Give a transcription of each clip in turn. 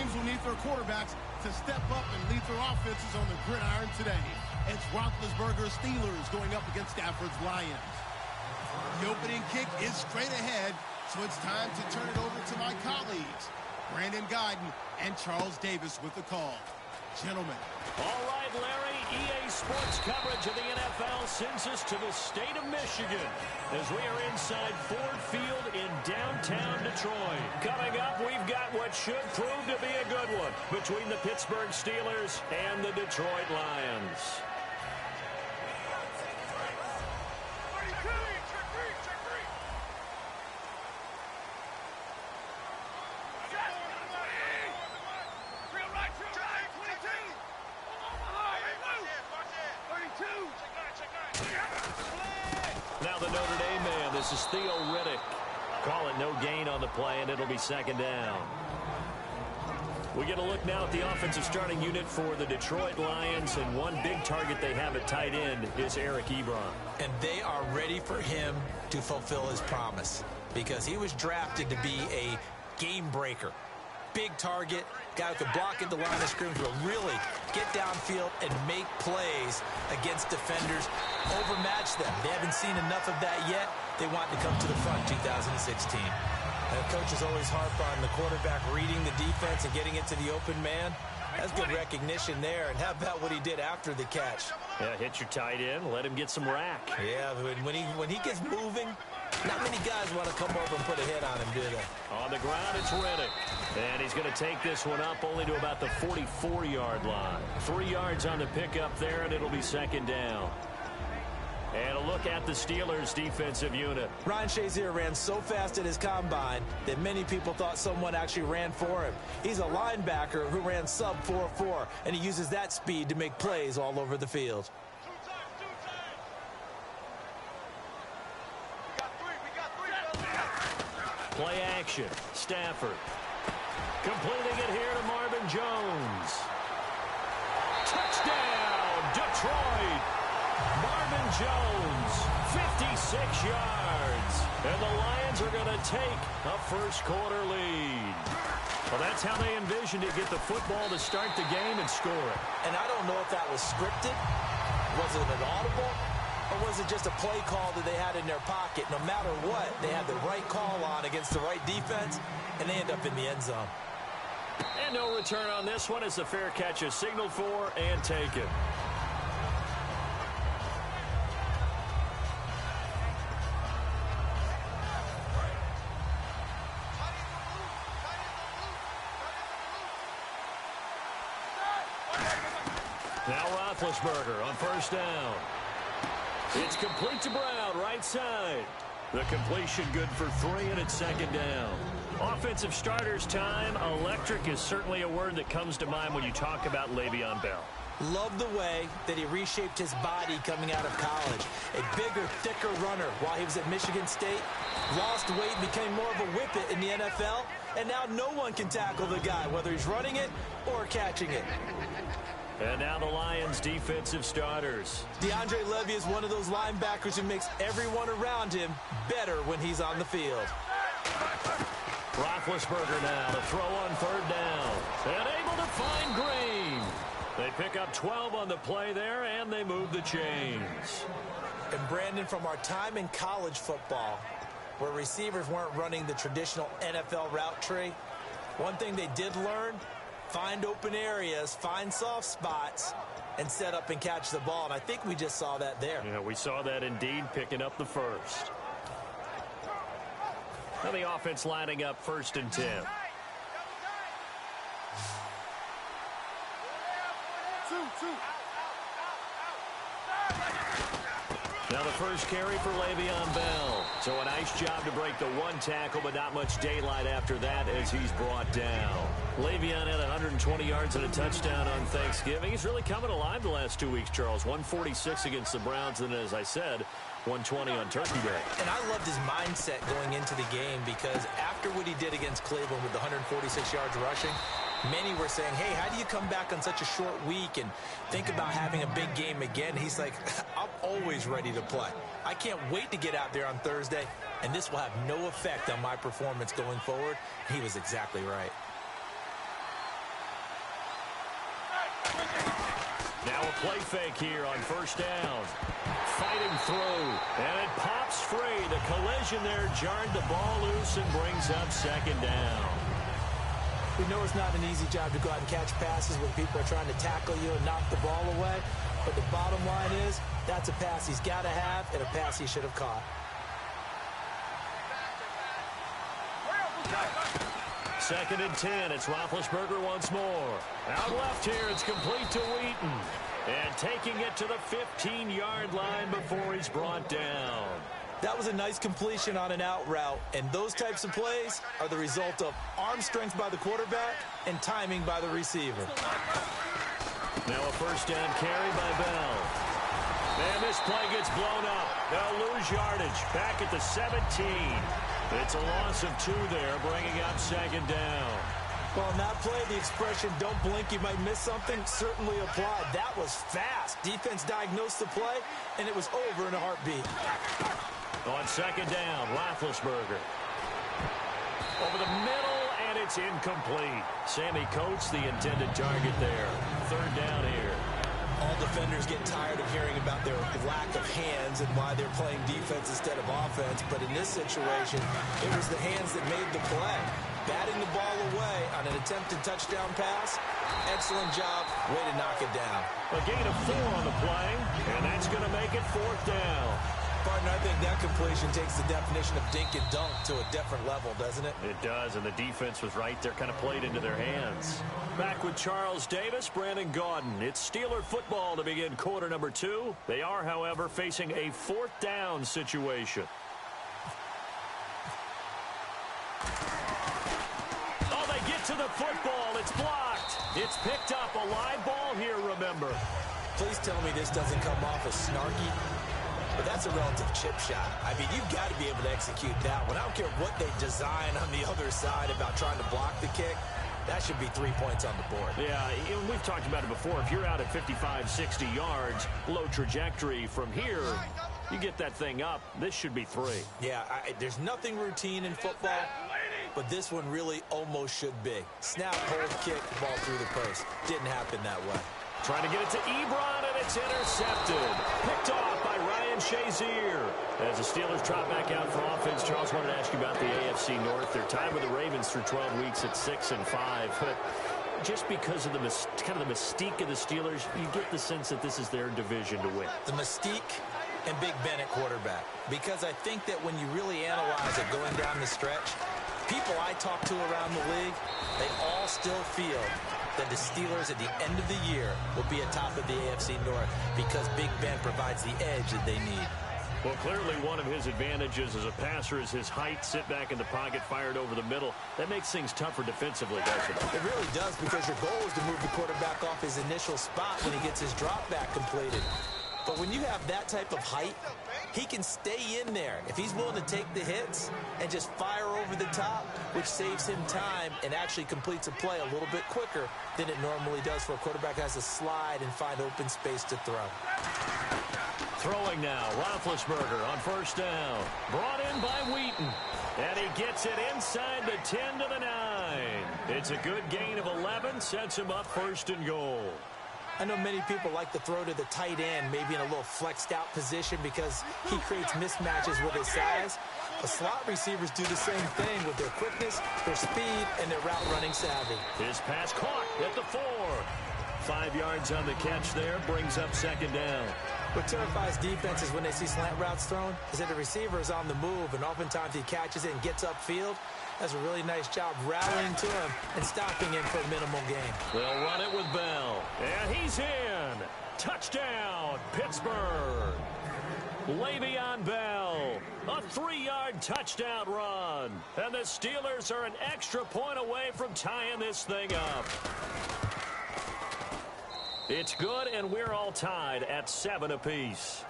teams will need their quarterbacks to step up and lead their offenses on the gridiron today. It's Roethlisberger's Steelers going up against Stafford's Lions. The opening kick is straight ahead, so it's time to turn it over to my colleagues, Brandon Guyton and Charles Davis with the call. Gentlemen. All right, Larry, EA Sports coverage of the NFL sends us to the state of Michigan as we are inside Ford Field in downtown Detroit. Coming up, we've got what should prove to be a good one between the Pittsburgh Steelers and the Detroit Lions. Now the Notre Dame man, this is Theo Riddick. Call it no gain on the play, and it'll be second down. We get a look now at the offensive starting unit for the Detroit Lions, and one big target they have at tight end is Eric Ebron. And they are ready for him to fulfill his promise because he was drafted to be a game breaker. Big target, guy who could block at the line of scrimmage, will really get downfield and make plays against defenders, overmatch them. They haven't seen enough of that yet. They want to come to the front 2016. And coaches always harp on the quarterback reading the defense and getting into the open man. That's good recognition there. And how about what he did after the catch? Yeah, hit your tight end, let him get some rack. Yeah, when he gets moving, not many guys want to come over and put a hit on him, do they? On the ground, it's Riddick. And he's going to take this one up only to about the 44-yard line. 3 yards on the pickup there, and it'll be second down. And a look at the Steelers' defensive unit. Ryan Shazier ran so fast at his combine that many people thought someone actually ran for him. He's a linebacker who ran sub 4.4, and he uses that speed to make plays all over the field. Play action. Stafford. Completing it here to Marvin Jones. Touchdown, Detroit. Marvin Jones, 56 yards. And the Lions are going to take a first-quarter lead. Well, that's how they envisioned to get the football to start the game and score it. And I don't know if that was scripted. Was it an audible? Or was it just a play call that they had in their pocket? No matter what, they had the right call on against the right defense, and they end up in the end zone. And no return on this one as the fair catch is signaled for and taken. Now Roethlisberger on first down. It's complete to Brown, right side. The completion good for 3, and it's second down. Offensive starters time. Electric is certainly a word that comes to mind when you talk about Le'Veon Bell. Love the way that he reshaped his body coming out of college. A bigger, thicker runner while he was at Michigan State. Lost weight, became more of a whippet in the NFL. And now no one can tackle the guy, whether he's running it or catching it. And now the Lions' defensive starters. DeAndre Levy is one of those linebackers who makes everyone around him better when he's on the field. Roethlisberger now to throw on third down. And able to find Green. They pick up 12 on the play there, and they move the chains. And Brandon, from our time in college football, where receivers weren't running the traditional NFL route tree, one thing they did learn: find open areas, find soft spots, and set up and catch the ball. And I think we just saw that there. Yeah, we saw that indeed, picking up the first. Now the offense lining up 1st and 10. Now the first carry for Le'Veon Bell. So a nice job to break the one tackle, but not much daylight after that as he's brought down. Le'Veon had 120 yards and a touchdown on Thanksgiving. He's really coming alive the last 2 weeks, Charles. 146 against the Browns, and as I said, 120 on Turkey Day. And I loved his mindset going into the game because after what he did against Cleveland with the 146 yards rushing, many were saying, hey, how do you come back on such a short week and think about having a big game again? He's like, I'm always ready to play. I can't wait to get out there on Thursday, and this will have no effect on my performance going forward. He was exactly right. Now a play fake here on first down. Fighting through, and it pops free. The collision there jarred the ball loose and brings up second down. We know it's not an easy job to go out and catch passes when people are trying to tackle you and knock the ball away. But the bottom line is, that's a pass he's got to have and a pass he should have caught. Second and 10. It's Roethlisberger once more. Out left here, it's complete to Wheaton. And taking it to the 15-yard line before he's brought down. That was a nice completion on an out route, and those types of plays are the result of arm strength by the quarterback and timing by the receiver. Now a first down carry by Bell. And this play gets blown up. They'll lose yardage back at the 17. It's a loss of 2 there, bringing up second down. Well, on that play, the expression, don't blink, you might miss something, certainly applied. That was fast. Defense diagnosed the play, and it was over in a heartbeat. On second down, Roethlisberger. Over the middle, and it's incomplete. Sammy Coates, the intended target there. Third down here. All defenders get tired of hearing about their lack of hands and why they're playing defense instead of offense. But in this situation, it was the hands that made the play. Batting the ball away on an attempted touchdown pass. Excellent job. Way to knock it down. A gain of 4 on the play, and that's going to make it fourth down. Partner, I think that completion takes the definition of dink and dunk to a different level, doesn't it? It does, and the defense was right there, kind of played into their hands. Back with Charles Davis, Brandon Gaudin. It's Steeler football to begin quarter number 2. They are, however, facing a fourth down situation. Oh, they get to the football. It's blocked. It's picked up. A live ball here, remember. Please tell me this doesn't come off as snarky. But that's a relative chip shot. I mean, you've got to be able to execute that one. I don't care what they design on the other side about trying to block the kick. That should be 3 points on the board. Yeah, we've talked about it before. If you're out at 55, 60 yards, low trajectory from here, you get that thing up. This should be 3. Yeah, there's nothing routine in football, but this one really almost should be. Snap, hold, kick, ball through the post. Didn't happen that way. Trying to get it to Ebron, and it's intercepted. Picked off by Ryan Shazier. As the Steelers trot back out for offense, Charles, wanted to ask you about the AFC North. They're tied with the Ravens through 12 weeks at 6-5. But just because of the kind of the mystique of the Steelers, you get the sense that this is their division to win. The mystique and Big Ben at quarterback. Because I think that when you really analyze it going down the stretch, people I talk to around the league, they all still feel that the Steelers at the end of the year will be atop of the AFC North because Big Ben provides the edge that they need. Well, clearly one of his advantages as a passer is his height, sit back in the pocket, fired over the middle. That makes things tougher defensively, doesn't it? It really does, because your goal is to move the quarterback off his initial spot when he gets his drop back completed. But when you have that type of height, he can stay in there if he's willing to take the hits and just fire over the top, which saves him time and actually completes a play a little bit quicker than it normally does for a quarterback who has to slide and find open space to throw. Throwing now, Roethlisberger on first down. Brought in by Wheaton. And he gets it inside the 10 to the 9. It's a good gain of 11, sets him up first and goal. I know many people like to throw to the tight end, maybe in a little flexed out position because he creates mismatches with his size. The slot receivers do the same thing with their quickness, their speed, and their route running savvy. His pass caught at the 4. 5 yards on the catch there, brings up second down. What terrifies defenses when they see slant routes thrown is that the receiver is on the move, and oftentimes he catches it and gets upfield. Does a really nice job rallying to him and stopping him for a minimal gain. They'll run it with Bell. And he's in. Touchdown, Pittsburgh. Le'Veon Bell. A 3-yard touchdown run. And the Steelers are an extra point away from tying this thing up. It's good, and we're all tied at 7 apiece.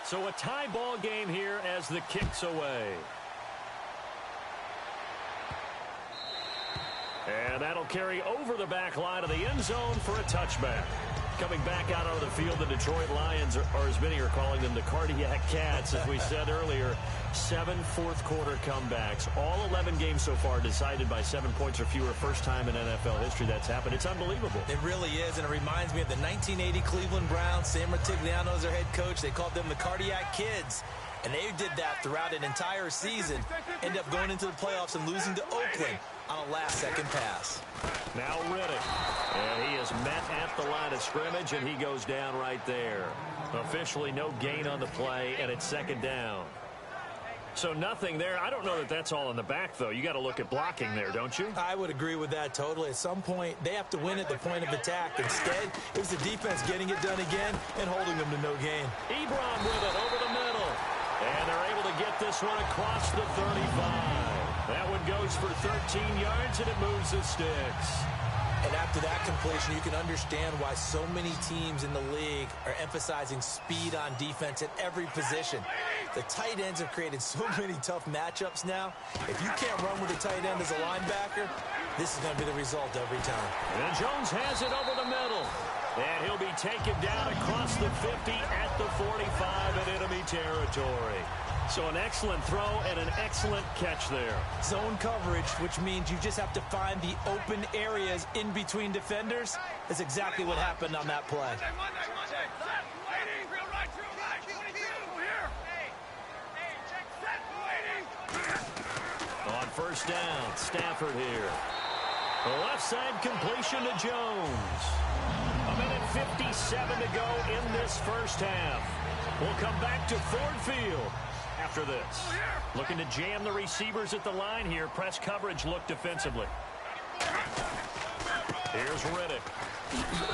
So a tie ball game here as the kick's away. And that'll carry over the back line of the end zone for a touchback. Coming back out on the field, the Detroit Lions, or as many are calling them, the Cardiac Cats, as we said earlier. 7 fourth-quarter comebacks. All 11 games so far decided by 7 points or fewer. First time in NFL history that's happened. It's unbelievable. It really is, and it reminds me of the 1980 Cleveland Browns. Sam Rutigliano is their head coach. They called them the Cardiac Kids. And they did that throughout an entire season. End up going into the playoffs and losing to Oakland on a last-second pass. Now Riddick. And he is met at the line of scrimmage, and he goes down right there. Officially no gain on the play, and it's second down. So nothing there. I don't know that that's all in the back, though. You got to look at blocking there, don't you? I would agree with that totally. At some point, they have to win at the point of attack. Instead, it was the defense getting it done again and holding them to no gain. Ebron with it over the middle. And they're able to get this one across the 35. That one goes for 13 yards, and it moves the sticks. And after that completion, you can understand why so many teams in the league are emphasizing speed on defense at every position. The tight ends have created so many tough matchups now. If you can't run with a tight end as a linebacker, this is going to be the result every time. And Jones has it over the middle. And he'll be taken down across the 50 at the 45 in enemy territory. So an excellent throw and an excellent catch there. Zone coverage, which means you just have to find the open areas in between defenders. That's exactly what happened on that play. On first down, Stafford here. The left side completion to Jones. A minute 57 to go in this first half. We'll come back to Ford Field after this. Looking to jam the receivers at the line here. Press coverage look defensively. Here's Riddick.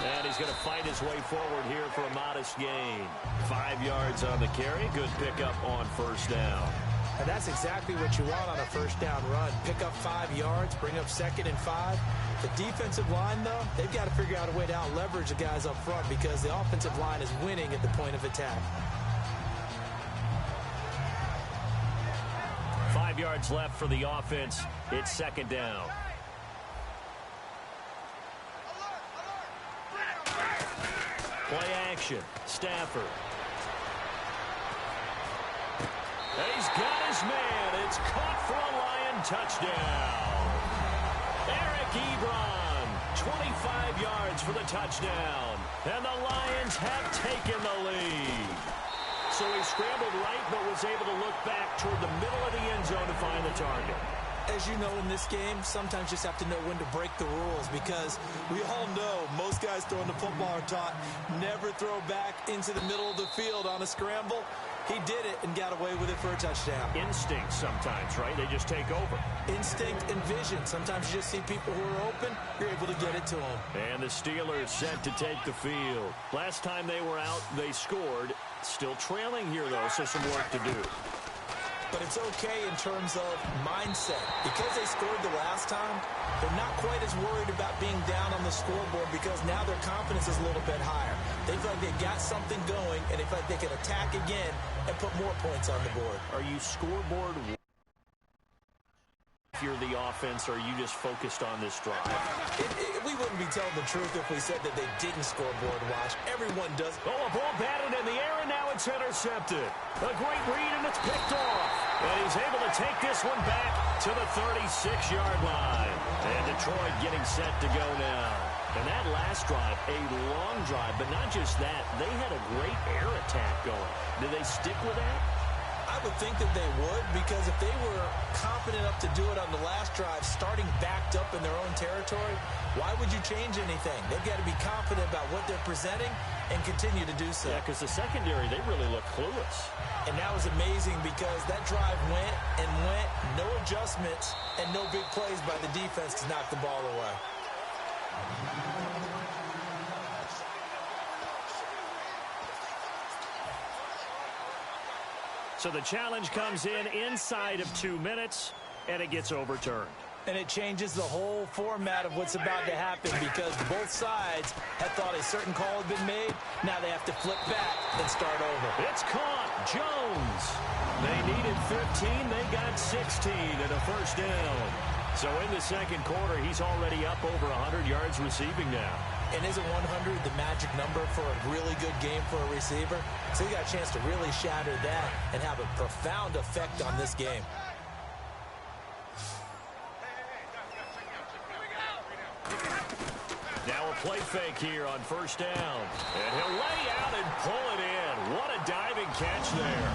And he's going to fight his way forward here for a modest gain. 5 yards on the carry. Good pickup on first down. And that's exactly what you want on a first down run. Pick up 5 yards, bring up 2nd and 5. The defensive line, though, they've got to figure out a way to out-leverage the guys up front because the offensive line is winning at the point of attack. 5 yards left for the offense. It's second down. Play action. Stafford. And he's got his man. It's caught for a Lion touchdown. Eric Ebron, 25 yards for the touchdown. And the Lions have taken the lead. So he scrambled right, but was able to look back toward the middle of the end zone to find the target. As you know, in this game, sometimes you just have to know when to break the rules because we all know most guys throwing the football are taught never throw back into the middle of the field on a scramble. He did it and got away with it for a touchdown. Instinct sometimes, right? They just take over. Instinct and vision. Sometimes you just see people who are open, you're able to get it to them. And the Steelers set to take the field. Last time they were out, they scored. Still trailing here, though, so some work to do. But it's okay in terms of mindset. Because they scored the last time, they're not quite as worried about being down on the scoreboard because now their confidence is a little bit higher. They feel like they got something going, and they feel like they can attack again and put more points on the board. Are you scoreboard if you're the offense, or are you just focused on this drive? We wouldn't be telling the truth if we said that they didn't scoreboard watch. Everyone does. Oh, a ball batted in the air, and now it's intercepted. A great read, and it's picked off. And he's able to take this one back to the 36-yard line. And Detroit getting set to go now. And that last drive, a long drive, but not just that. They had a great air attack going. Did they stick with that? I would think that they would, because if they were confident enough to do it on the last drive, starting backed up in their own territory, why would you change anything? They've got to be confident about what they're presenting and continue to do so. Yeah, because the secondary, they really look clueless. And that was amazing because that drive went and went, no adjustments, and no big plays by the defense to knock the ball away. So the challenge comes in inside of 2 minutes, and it gets overturned. And it changes the whole format of what's about to happen because both sides had thought a certain call had been made. Now they have to flip back and start over. It's caught. Jones. They needed 15. They got 16 and a first down. So in the second quarter, he's already up over 100 yards receiving now. And isn't 100 the magic number for a really good game for a receiver? So he got a chance to really shatter that and have a profound effect on this game. Now a play fake here on first down. And he'll lay out and pull it in. What a diving catch there.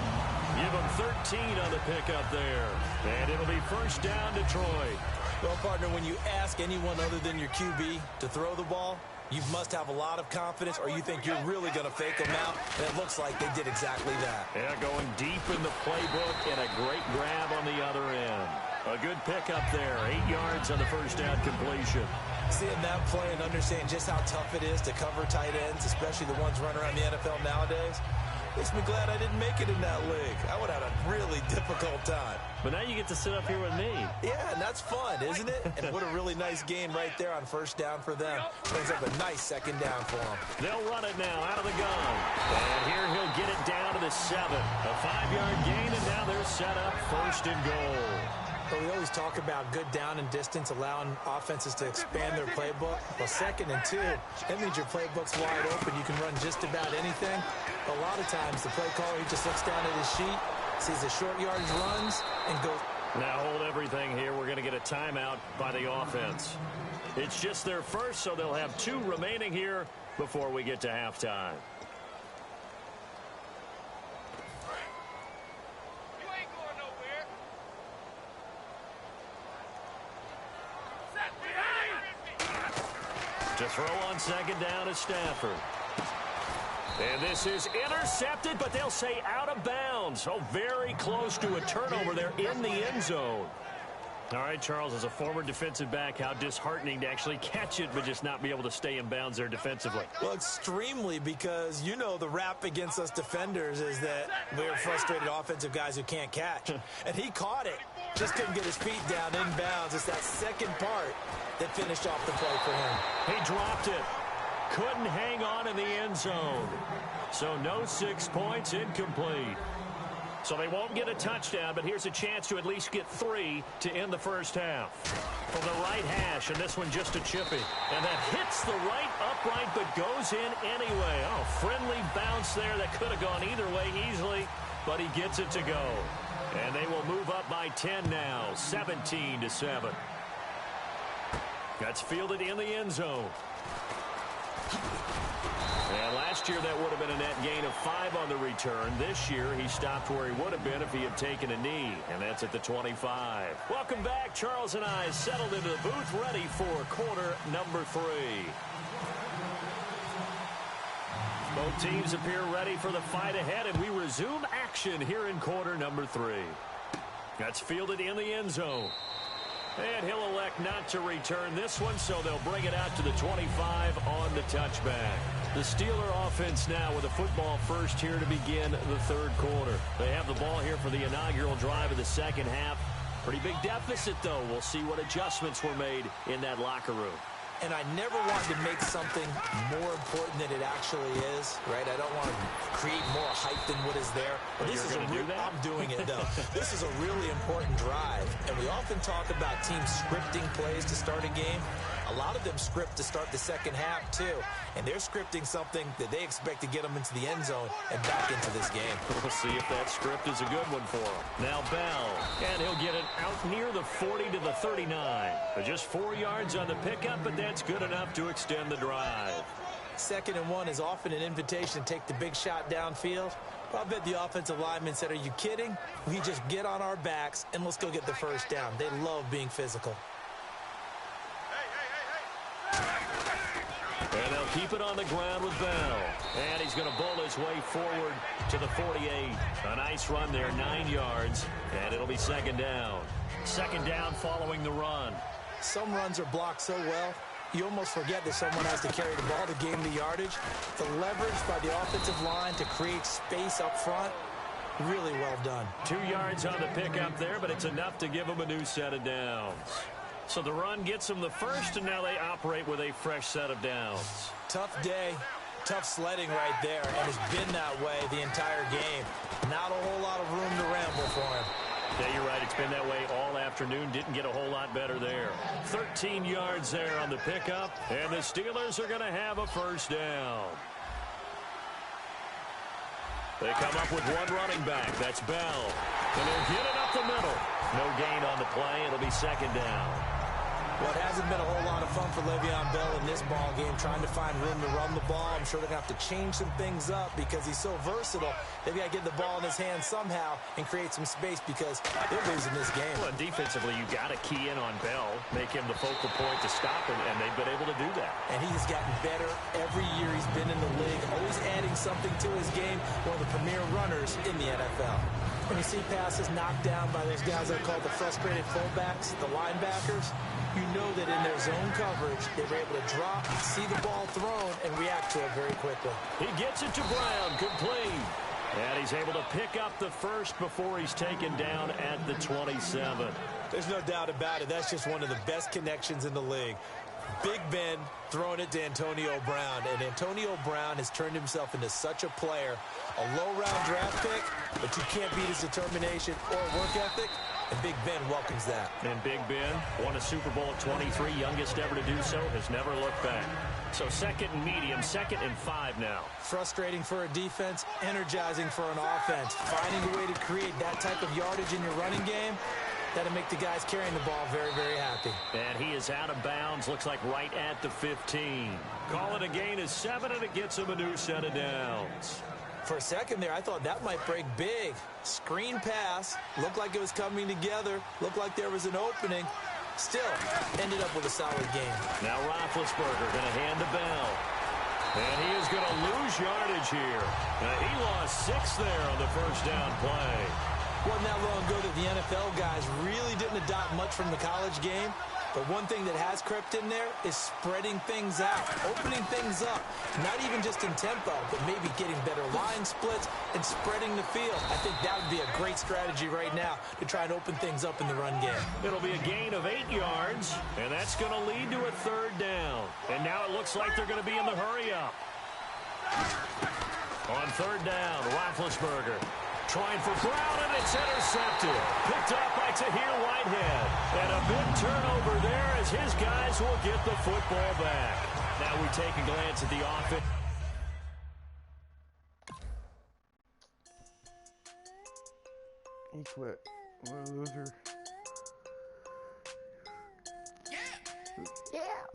Give him 13 on the pickup there. And it'll be first down, Detroit. Well, partner, when you ask anyone other than your QB to throw the ball, you must have a lot of confidence, or you think you're really going to fake them out. And it looks like they did exactly that. Yeah, going deep in the playbook and a great grab on the other end. A good pickup there. 8 yards on the first down completion. Seeing that play and understanding just how tough it is to cover tight ends, especially the ones running around the NFL nowadays, makes me glad I didn't make it in that league. I would have had a really difficult time. But now you get to sit up here with me. Yeah, and that's fun, isn't it? And what a really nice game right there on first down for them. Brings up a nice second down for them. They'll run it now out of the gun. And here he'll get it down to the 7. A 5-yard gain, and now they're set up first and goal. Well, we always talk about good down and distance, allowing offenses to expand their playbook. Well, 2nd and 2, that means your playbook's wide open. You can run just about anything. A lot of times, the play caller, he just looks down at his sheet, sees the short yardage runs, and goes. Now hold everything here. We're going to get a timeout by the offense. It's just their first, so they'll have 2 remaining here before we get to halftime. To throw on second down is Stafford. And this is intercepted, but they'll say out of bounds. Oh, very close to a turnover there in the end zone. All right, Charles, as a former defensive back, how disheartening to actually catch it, but just not be able to stay in bounds there defensively. Well, extremely, because you know the rap against us defenders is that we're frustrated offensive guys who can't catch. And he caught it. Just couldn't get his feet down in bounds. It's that second part that finished off the play for him. He dropped it. Couldn't hang on in the end zone. So no 6 points, incomplete. So they won't get a touchdown, but here's a chance to at least get 3 to end the first half. From the right hash, and this one just a chippy. And that hits the right upright, but goes in anyway. Oh, friendly bounce there that could have gone either way easily, but he gets it to go. And they will move up by 10 now, 17-7. That's fielded in the end zone. And last year that would have been a net gain of 5 on the return. This year he stopped where he would have been if he had taken a knee, and that's at the 25. Welcome back. Charles and I settled into the booth, ready for quarter number 3. Both teams appear ready for the fight ahead, and we resume action here in quarter number 3. That's fielded in the end zone. And he'll elect not to return this one, so they'll bring it out to the 25 on the touchback. The Steeler offense now with a football first here to begin the third quarter. They have the ball here for the inaugural drive of the second half. Pretty big deficit, though. We'll see what adjustments were made in that locker room. And I never wanted to make something more important than it actually is, right? I don't want to create more hype than what is there. But this is I'm doing it, though. This is a really important drive. And we often talk about teams scripting plays to start a game. A lot of them script to start the second half, too. And they're scripting something that they expect to get them into the end zone and back into this game. We'll see if that script is a good one for him. Now Bell, and he'll get it out near the 40 to the 39. But just 4 yards on the pickup, but that's good enough to extend the drive. 2nd and 1 is often an invitation to take the big shot downfield. I bet the offensive lineman said, are you kidding? We just get on our backs and let's go get the first down. They love being physical. And they'll keep it on the ground with Bell. And he's going to bowl his way forward to the 48. A nice run there, 9 yards. And it'll be second down. Second down following the run. Some runs are blocked so well, you almost forget that someone has to carry the ball to gain the yardage. The leverage by the offensive line to create space up front, really well done. 2 yards on the pickup there, but it's enough to give them a new set of downs. So the run gets them the first, and now they operate with a fresh set of downs. Tough day, tough sledding right there, and it's been that way the entire game. Not a whole lot of room to ramble for him. Yeah, you're right. It's been that way all afternoon. afternoon didn't get a whole lot better there. 13 yards there on the pickup, and the Steelers are going to have a first down. They come up with one running back. That's Bell. And they'll get it up the middle. No gain on the play. It'll be second down. Well, it hasn't been a whole lot of fun for Le'Veon Bell in this ball game, trying to find room to run the ball. I'm sure they're going to have to change some things up because he's so versatile. They've got to get the ball in his hands somehow and create some space because they're losing this game. Well, defensively, you got to key in on Bell, make him the focal point to stop him, and they've been able to do that. And he's gotten better every year he's been in the league, always adding something to his game, one of the premier runners in the NFL. When you see passes knocked down by those guys that are called the frustrated fullbacks, the linebackers, you know that in their zone coverage, they were able to drop, see the ball thrown, and react to it very quickly. He gets it to Brown, complete. And he's able to pick up the first before he's taken down at the 27. There's no doubt about it. That's just one of the best connections in the league. Big Ben throwing it to Antonio Brown, and Antonio Brown has turned himself into such a player. A low-round draft pick, but you can't beat his determination or work ethic, and Big Ben welcomes that. And Big Ben won a Super Bowl at 23, youngest ever to do so, has never looked back. So second and medium, 2nd and 5 now. Frustrating for a defense, energizing for an offense. Finding a way to create that type of yardage in your running game, that'll make the guys carrying the ball very, very happy. And he is out of bounds, looks like right at the 15. Call it a gain of 7, and it gets him a new set of downs. For a second there, I thought that might break big. Screen pass, looked like it was coming together, looked like there was an opening. Still, ended up with a solid game. Now Roethlisberger going to hand to Bell. And he is going to lose yardage here. He lost 6 there on the first down play. Wasn't that long ago that the NFL guys really didn't adopt much from the college game. But one thing that has crept in there is spreading things out, opening things up, not even just in tempo, but maybe getting better line splits and spreading the field. I think that would be a great strategy right now to try and open things up in the run game. It'll be a gain of 8 yards, and that's going to lead to a 3rd down. And now it looks like they're going to be in the hurry-up. On 3rd down, Roethlisberger trying for Brown, and it's intercepted. Picked up by Tahir Whitehead. And a big turnover there as his guys will get the football back. Now we take a glance at the offense. He quit. What a loser. Yeah.